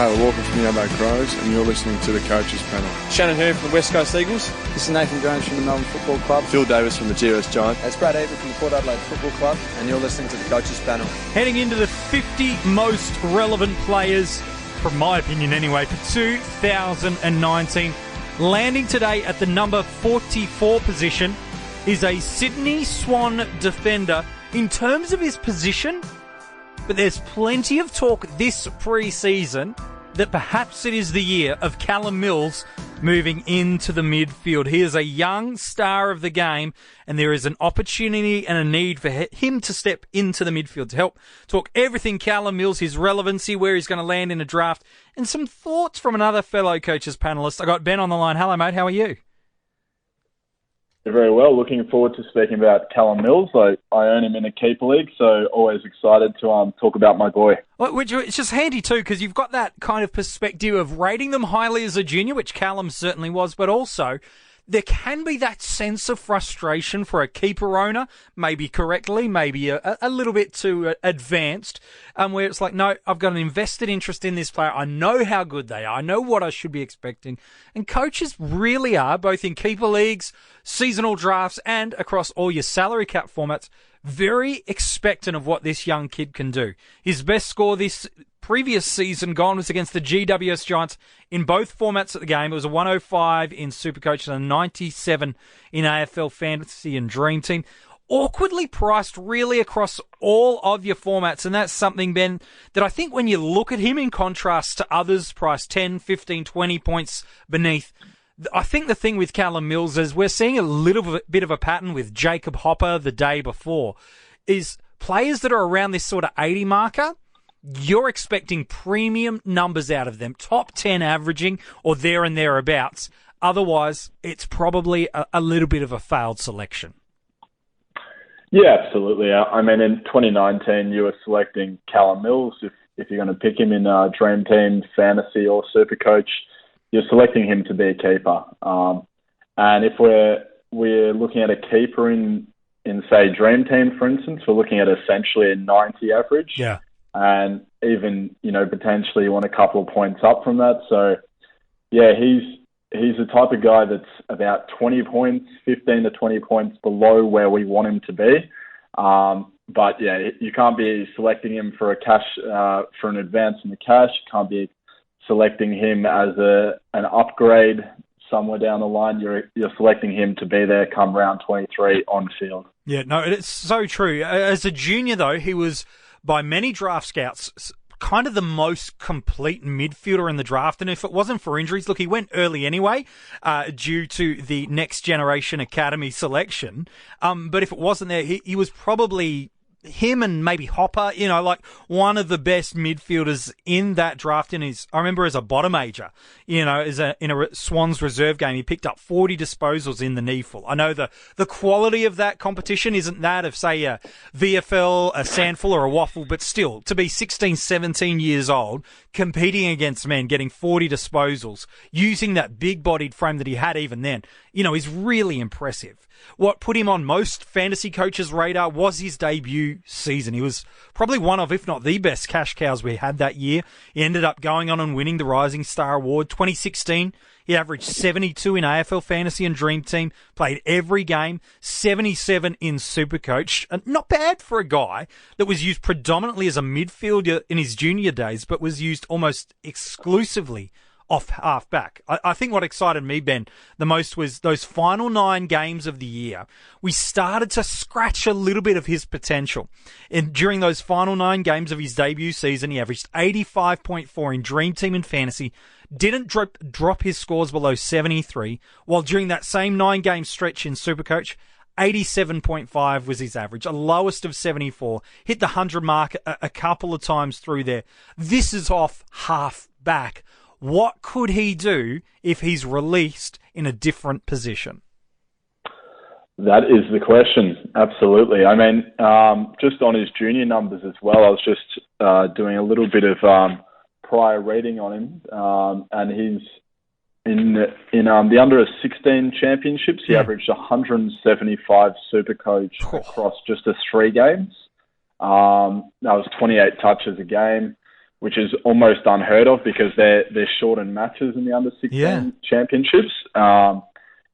Taylor Walker from the Adelaide Crows, and you're listening to the Coaches Panel. Shannon Hurd from the West Coast Eagles. This is Nathan Jones from the Melbourne Football Club. Phil Davis from the GWS Giants. It's Brad Avery from the Port Adelaide Football Club, and you're listening to the Coaches Panel. Heading into the 50 most relevant players, from my opinion anyway, for 2019. Landing today at the number 44 position is a Sydney Swan defender in terms of his position, but there's plenty of talk this pre-season that perhaps it is the year of Callum Mills moving into the midfield. He is a young star of the game, and there is an opportunity and a need for him to step into the midfield to help talk everything Callum Mills, his relevancy, where he's going to land in a draft, and some thoughts from another fellow Coaches panellist. I got Ben on the line. Hello, mate. How are you? Very well. Looking forward to speaking about Callum Mills. I own him in a keeper league, so always excited to talk about my boy. Well, which it's just handy too, because you've got that kind of perspective of rating them highly as a junior, which Callum certainly was, but also there can be that sense of frustration for a keeper owner, maybe correctly, maybe a little bit too advanced, where it's like, no, I've got an invested interest in this player. I know how good they are. I know what I should be expecting. And coaches really are, both in keeper leagues, seasonal drafts, and across all your salary cap formats, very expectant of what this young kid can do. His best score this previous season gone was against the GWS Giants in both formats of the game. It was a 105 in Supercoach and a 97 in AFL Fantasy and Dream Team. Awkwardly priced really across all of your formats, and that's something, Ben, that I think when you look at him in contrast to others priced 10, 15, 20 points beneath, I think the thing with Callum Mills is we're seeing a little bit of a pattern with Jacob Hopper the day before, is players that are around this sort of 80 marker, you're expecting premium numbers out of them, top 10 averaging or there and thereabouts. Otherwise, it's probably a little bit of a failed selection. Yeah, absolutely. I mean, in 2019, you were selecting Callum Mills. If you're going to pick him in Dream Team, Fantasy or Supercoach, you're selecting him to be a keeper. And if we're looking at a keeper in say, Dream Team, for instance, we're looking at essentially a 90 average. Yeah. And even, potentially you want a couple of points up from that. So, yeah, he's the type of guy that's about 20 points, 15 to 20 points below where we want him to be. But, yeah, you can't be selecting him for for an advance in the cash. You can't be selecting him as an upgrade somewhere down the line. You're selecting him to be there come round 23 on field. Yeah, no, it's so true. As a junior, though, he was, by many draft scouts, kind of the most complete midfielder in the draft. And if it wasn't for injuries, look, he went early anyway, due to the next generation academy selection. But if it wasn't there, he was probably him and maybe Hopper, like one of the best midfielders in that draft. I remember as a bottom major, in a Swans reserve game, he picked up 40 disposals in the kneeful. I know the quality of that competition isn't that of, say, a VFL, a Sandful or a Waffle, but still, to be 16, 17 years old, competing against men, getting 40 disposals, using that big-bodied frame that he had even then, is really impressive. What put him on most fantasy coaches' radar was his debut season. He was probably one of, if not the best cash cows we had that year. He ended up going on and winning the Rising Star Award. 2016, he averaged 72 in AFL Fantasy and Dream Team, played every game, 77 in Supercoach. Not bad for a guy that was used predominantly as a midfielder in his junior days, but was used almost exclusively off half-back. I think what excited me, Ben, the most was those final 9 games of the year. We started to scratch a little bit of his potential. And during those final 9 games of his debut season, he averaged 85.4 in Dream Team and Fantasy, didn't drop his scores below 73, while during that same 9-game stretch in Supercoach, 87.5 was his average, a lowest of 74, hit the 100 mark a couple of times through there. This is off half-back. What could he do if he's released in a different position? That is the question. Absolutely. I mean, just on his junior numbers as well, I was just doing a little bit of prior reading on him, and he's in the under 16 championships. He averaged 175 Supercoach across just 3 games. That was 28 touches a game. which is almost unheard of because they're short in matches in the under 16 championships.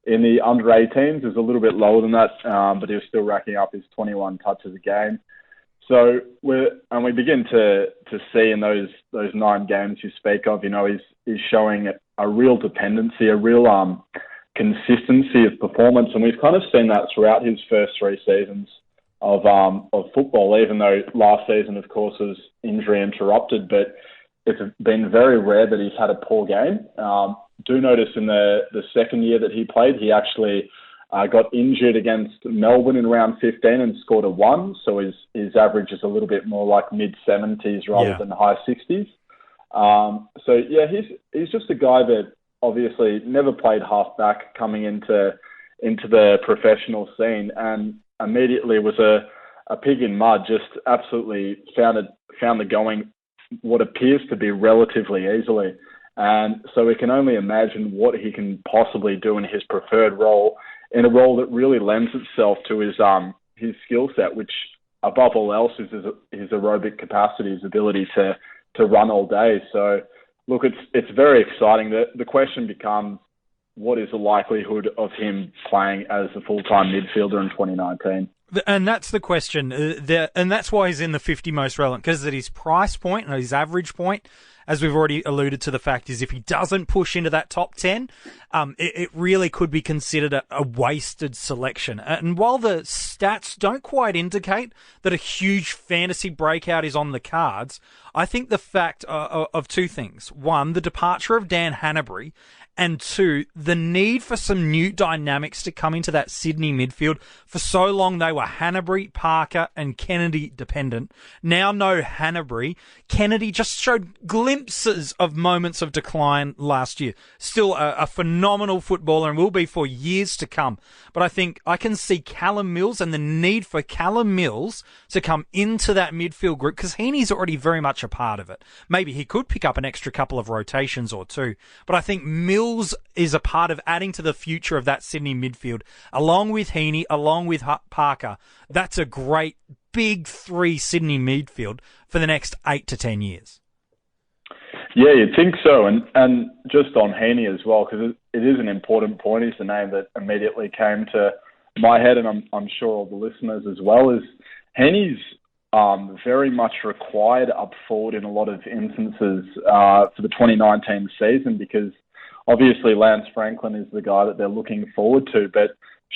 In the under 18s, is a little bit lower than that, but he was still racking up his 21 touches a game. So we begin to see in those 9 games you speak of, he's showing a real dependency, a real consistency of performance, and we've kind of seen that throughout his first 3 seasons of football. Even though last season, of course, was injury interrupted, but it's been very rare that he's had a poor game. Do notice in the second year that he played, he actually got injured against Melbourne in round 15 and scored a 1. So his average is a little bit more like mid-70s rather than high 60s. He's just a guy that obviously never played halfback coming into the professional scene, and immediately was a pig in mud. Just absolutely found the going what appears to be relatively easily. And so we can only imagine what he can possibly do in his preferred role, in a role that really lends itself to his skill set, which above all else is his aerobic capacity, his ability to run all day. So look, it's very exciting. The question becomes, what is the likelihood of him playing as a full-time midfielder in 2019? And that's the question. And that's why he's in the 50 most relevant, because at his price point and his average point, as we've already alluded to, the fact is if he doesn't push into that top 10, it really could be considered a wasted selection. And while the stats don't quite indicate that a huge fantasy breakout is on the cards, I think the fact of 2 things. 1, the departure of Dan Hannebery, and 2, the need for some new dynamics to come into that Sydney midfield. For so long, they were Hannebery, Parker, and Kennedy dependent. Now no Hannebery. Kennedy just showed glimpses of moments of decline last year. Still a phenomenal footballer and will be for years to come. But I think I can see Callum Mills and the need for Callum Mills to come into that midfield group, because Heaney's already very much a part of it. Maybe he could pick up an extra couple of rotations or 2. But I think Mills is a part of adding to the future of that Sydney midfield, along with Heaney, along with Parker. That's a great big 3 Sydney midfield for the next 8 to 10 years. Yeah, you'd think so. And just on Heaney as well, because it is an important point. He's the name that immediately came to my head, and I'm sure all the listeners as well, is Heaney's very much required up forward in a lot of instances for the 2019 season, because obviously Lance Franklin is the guy that they're looking forward to, but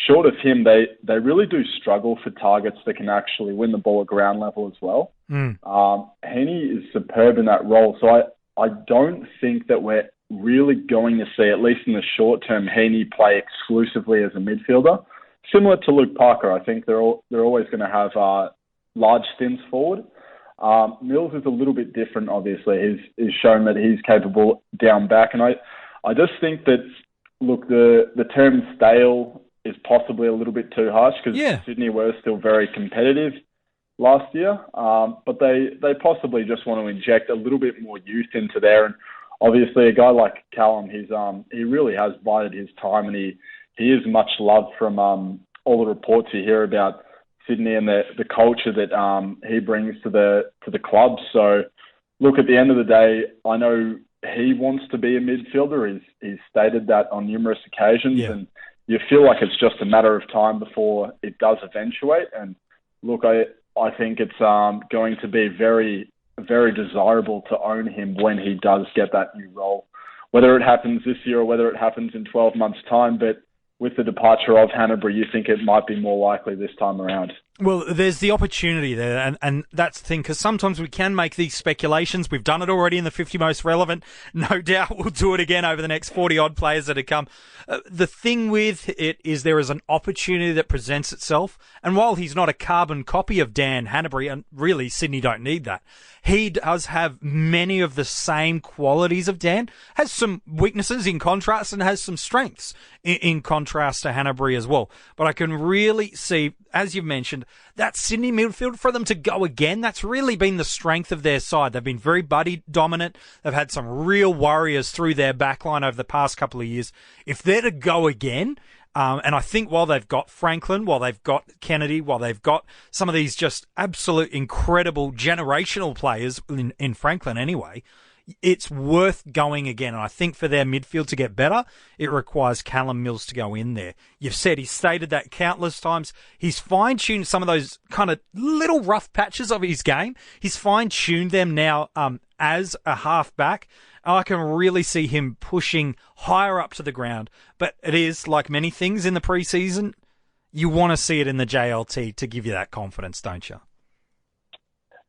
short of him, they really do struggle for targets that can actually win the ball at ground level as well. Heaney is superb in that role, so I don't think that we're really going to see, at least in the short term, Heaney play exclusively as a midfielder. Similar to Luke Parker, I think they're always going to have large stints forward. Mills is a little bit different, obviously. He's shown that he's capable down back, and I just think that, look, the term stale is possibly a little bit too harsh, because Sydney were still very competitive last year, but they possibly just want to inject a little bit more youth into there. And obviously a guy like Callum, he really has bided his time, and he is much loved from all the reports you hear about Sydney and the culture that he brings to the club. So look, at the end of the day, I know he wants to be a midfielder. He's stated that on numerous occasions, and you feel like it's just a matter of time before it does eventuate. And look, I think it's going to be very, very desirable to own him when he does get that new role, whether it happens this year or whether it happens in 12 months' time. But with the departure of Hannebery, you think it might be more likely this time around. Well, there's the opportunity there, and that's the thing, because sometimes we can make these speculations. We've done it already in the 50 most relevant. No doubt we'll do it again over the next 40-odd players that have come. The thing with it is there is an opportunity that presents itself, and while he's not a carbon copy of Dan Hannebery, and really Sydney don't need that, he does have many of the same qualities of Dan, has some weaknesses in contrast and has some strengths in contrast to Hannebery as well. But I can really see, as you've mentioned, that Sydney midfield, for them to go again, that's really been the strength of their side. They've been very buddy dominant. They've had some real warriors through their backline over the past couple of years. If they're to go again, And I think while they've got Franklin, while they've got Kennedy, while they've got some of these just absolute incredible generational players in Franklin anyway, it's worth going again. And I think for their midfield to get better, it requires Callum Mills to go in there. You've said, he's stated that countless times. He's fine-tuned some of those kind of little rough patches of his game. He's fine-tuned them now as a half-back. I can really see him pushing higher up to the ground. But it is, like many things in the preseason, you want to see it in the JLT to give you that confidence, don't you?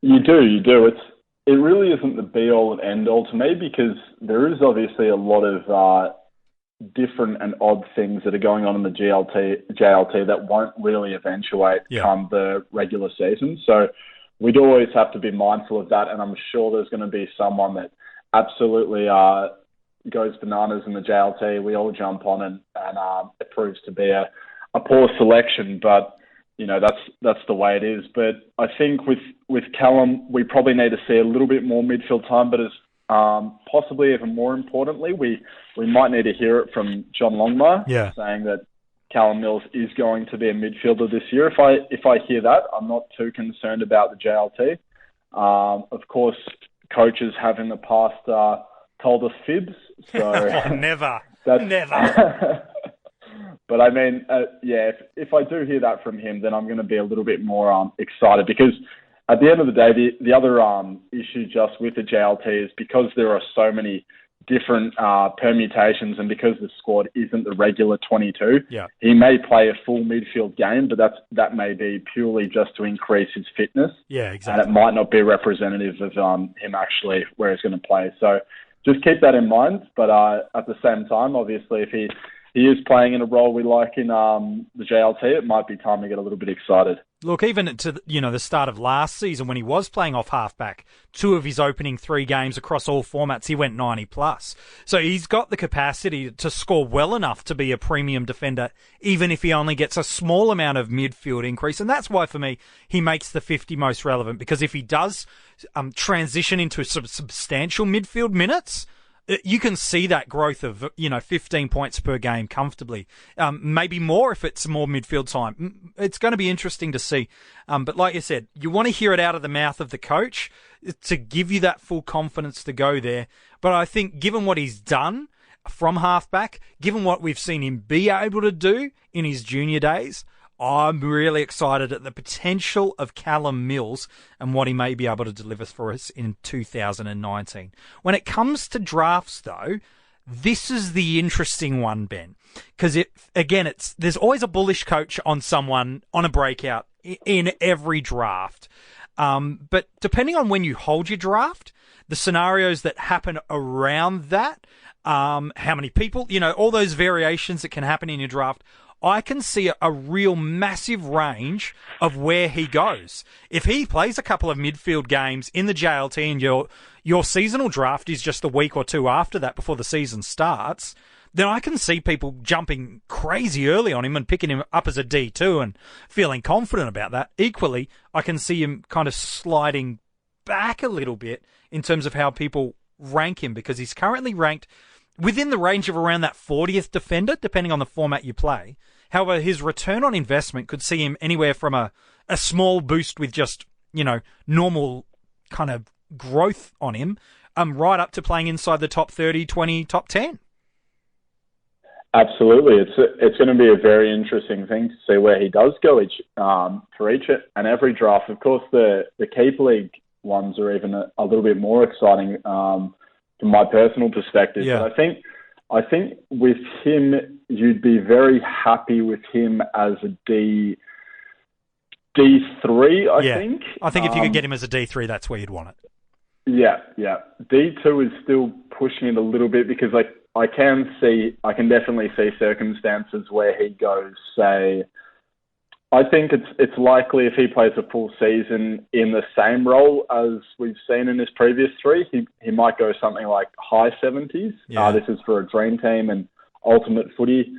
You do. It really isn't the be-all and end-all to me, because there is obviously a lot of different and odd things that are going on in the JLT that won't really eventuate come the regular season. So we'd always have to be mindful of that, and I'm sure there's going to be someone that absolutely goes bananas in the JLT. We all jump on and it proves to be a poor selection, but that's the way it is. But I think with Callum, we probably need to see a little bit more midfield time, but as possibly even more importantly, we might need to hear it from John Longmire saying that Callum Mills is going to be a midfielder this year. If I hear that, I'm not too concerned about the JLT. Of course, coaches have in the past told us fibs. So Never. But I mean, if I do hear that from him, then I'm going to be a little bit more excited, because at the end of the day, the other issue just with the JLT is because there are so many different permutations, and because the squad isn't the regular 22, he may play a full midfield game, but that may be purely just to increase his fitness. Yeah, exactly. And it might not be representative of him actually where he's going to play. So just keep that in mind. But at the same time, obviously, if he is playing in a role we like in the JLT, it might be time to get a little bit excited. Look, even to the start of last season when he was playing off halfback, 2 of his opening 3 games across all formats, he went 90 plus. So he's got the capacity to score well enough to be a premium defender, even if he only gets a small amount of midfield increase. And that's why, for me, he makes the 50 most relevant, because if he does transition into some substantial midfield minutes, you can see that growth of 15 points per game comfortably, maybe more if it's more midfield time. It's going to be interesting to see. But like you said, you want to hear it out of the mouth of the coach to give you that full confidence to go there. But I think given what he's done from halfback, given what we've seen him be able to do in his junior days, I'm really excited at the potential of Callum Mills and what he may be able to deliver for us in 2019. When it comes to drafts, though, this is the interesting one, Ben, because there's always a bullish coach on someone on a breakout in every draft. But depending on when you hold your draft, the scenarios that happen around that, how many people, all those variations that can happen in your draft, I can see a real massive range of where he goes. If he plays a couple of midfield games in the JLT and your seasonal draft is just a week or 2 after that before the season starts, then I can see people jumping crazy early on him and picking him up as a D2 and feeling confident about that. Equally, I can see him kind of sliding back a little bit in terms of how people rank him, because he's currently ranked within the range of around that 40th defender, depending on the format you play. However, his return on investment could see him anywhere from a small boost with just, normal kind of growth on him, right up to playing inside the top 30, 20, top 10. Absolutely. It's going to be a very interesting thing to see where he does go for each and every draft. Of course, the Keeper League ones are even a little bit more exciting from my personal perspective. Yeah. But I think with him, you'd be very happy with him as a D3, I think. I think if you could get him as a D3, that's where you'd want it. Yeah. D2 is still pushing it a little bit, because I can definitely see circumstances where he goes, say, I think it's likely if he plays a full season in the same role as we've seen in his previous 3, he might go something like high 70s. Yeah. This is for a dream team and ultimate footy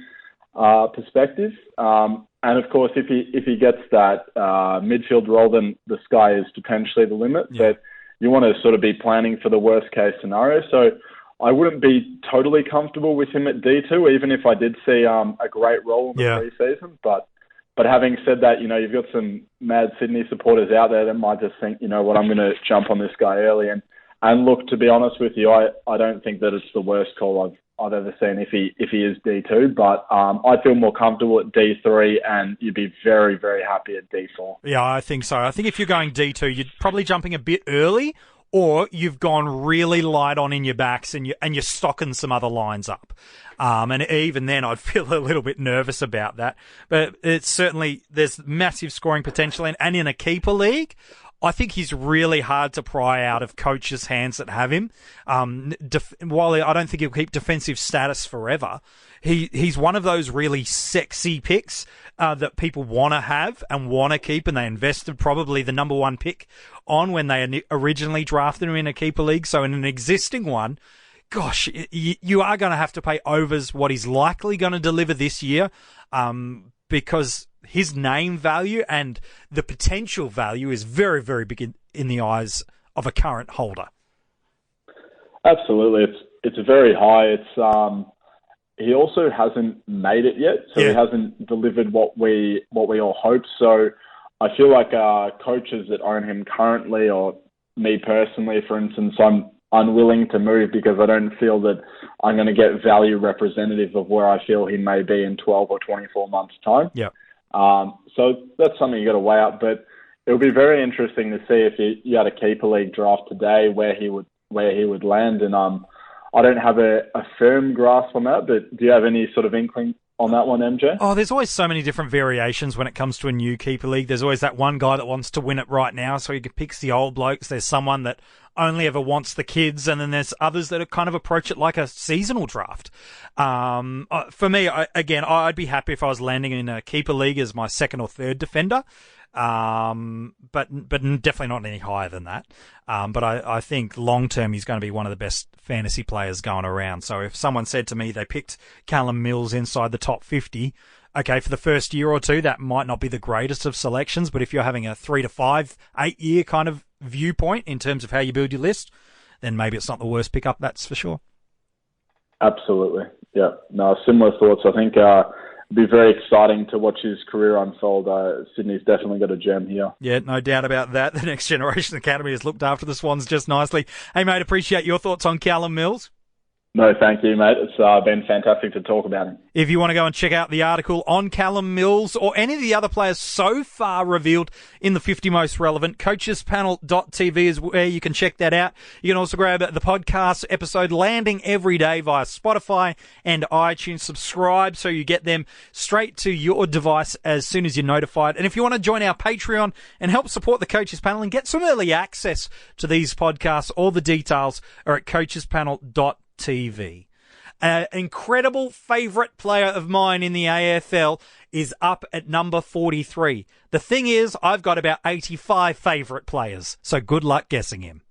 perspective. And of course, if he gets that midfield role, then the sky is potentially the limit. Yeah. But you want to sort of be planning for the worst case scenario. So I wouldn't be totally comfortable with him at D2, even if I did see a great role in the pre-season. But having said that, you've got some mad Sydney supporters out there that might just think, I'm going to jump on this guy early. And look, to be honest with you, I don't think that it's the worst call I've ever seen if he is D2, but I feel more comfortable at D3, and you'd be very, very happy at D4. Yeah, I think so. I think if you're going D2, you're probably jumping a bit early, or you've gone really light on in your backs and you're stocking some other lines up. And even then, I'd feel a little bit nervous about that. But it's certainly, there's massive scoring potential. And in a keeper league, I think he's really hard to pry out of coaches' hands that have him. While I don't think he'll keep defensive status forever, he's one of those really sexy picks that people want to have and want to keep, and they invested probably the number one pick on when they originally drafted him in a keeper league. So in an existing one, gosh, you are going to have to pay overs what he's likely going to deliver this year, because his name value and the potential value is very, very big in the eyes of a current holder. Absolutely. It's very high. It's he also hasn't made it yet, so he hasn't delivered what we all hoped. So I feel like coaches that own him currently, or me personally, for instance, I'm unwilling to move because I don't feel that I'm going to get value representative of where I feel he may be in 12 or 24 months' time. Yeah. So that's something you got to weigh up. But it'll be very interesting to see if you had a keeper league draft today where he would land. And I don't have a firm grasp on that, but do you have any sort of inkling on that one, MJ? Oh, there's always so many different variations when it comes to a new keeper league. There's always that one guy that wants to win it right now, so he picks the old blokes. There's someone that only ever wants the kids, and then there's others that kind of approach it like a seasonal draft. For me, I'd be happy if I was landing in a keeper league as my second or third defender. But definitely not any higher than that. But I think long term he's going to be one of the best fantasy players going around. So if someone said to me they picked Callum Mills inside the top 50, okay, for the first year or two, that might not be the greatest of selections. But if you're having a 3 to 5, 8 year kind of viewpoint in terms of how you build your list, then maybe it's not the worst pickup. That's for sure. Absolutely. Yeah. No, similar thoughts. I think, it'd be very exciting to watch his career unfold. Sydney's definitely got a gem here. Yeah, no doubt about that. The Next Generation Academy has looked after the Swans just nicely. Hey, mate, appreciate your thoughts on Callum Mills. No, thank you, mate. It's been fantastic to talk about him. If you want to go and check out the article on Callum Mills or any of the other players so far revealed in the 50 most relevant, coachespanel.tv is where you can check that out. You can also grab the podcast episode landing every day via Spotify and iTunes. Subscribe so you get them straight to your device as soon as you're notified. And if you want to join our Patreon and help support the Coaches Panel and get some early access to these podcasts, all the details are at coachespanel.tv. An incredible favourite player of mine in the AFL is up at number 43. The thing is, I've got about 85 favourite players, so good luck guessing him.